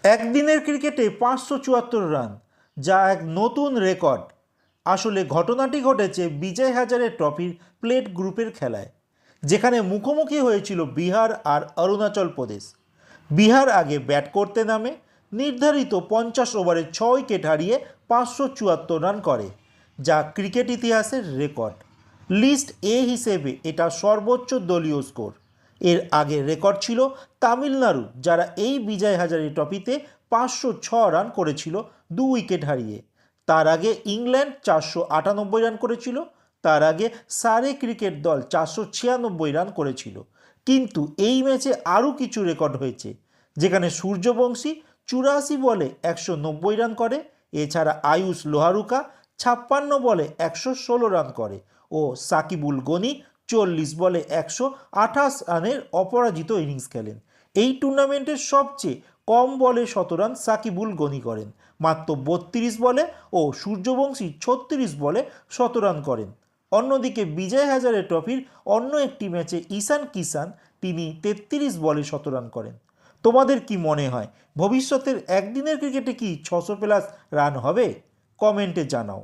একদিনের ক্রিকেটে 574 রান, যা এক নতুন রেকর্ড। আসলে ঘটনাটি ঘটেছে বিজয় হাজারে ট্রফির প্লেট গ্রুপের খেলায়, যেখানে মুখোমুখি হয়েছিল বিহার আর অরুণাচল প্রদেশ। বিহার আগে ব্যাট করতে নামে, নির্ধারিত 50 ওভারে 6 উইকেট হারিয়ে 574 রান করে, যা ক্রিকেট ইতিহাসের রেকর্ড। লিস্ট এ হিসেবে এটা সর্বোচ্চ দলীয় স্কোর। এর আগে রেকর্ড ছিল তামিলনাড়ু, যারা এই বিজয় হাজারে ট্রফিতে 506 রান করেছিল 2 উইকেট হারিয়ে। তার আগে ইংল্যান্ড 498 রান করেছিল। তার আগে সারে ক্রিকেট দল 496 রান করেছিল। কিন্তু এই ম্যাচে আরও কিছু রেকর্ড হয়েছে, যেখানে সূর্যবংশী 84 বলে 190 রান করে। এছাড়া আয়ুষ লোহারুকা 56 বলে 116 রান করে ও সাকিবুল গনি 40 বলে 128 রানের অপরাজিত ইনিংস খেলেন। এই টুর্নামেন্টের সবচেয়ে কম বলে 100 রান সাকিবুল গনি করেন, মাত্র 32 বলে, ও সূর্যবংশী 36 বলে 100 রান করেন। অন্যদিকে বিজয় হাজারে ট্রফির অন্য একটি ম্যাচে ঈশান কিষান, তিনি 33 বলে 100 রান করেন। তোমাদের কি মনে হয়, ভবিষ্যতের একদিনের ক্রিকেটে কি 600 প্লাস রান হবে? কমেন্টে জানাও।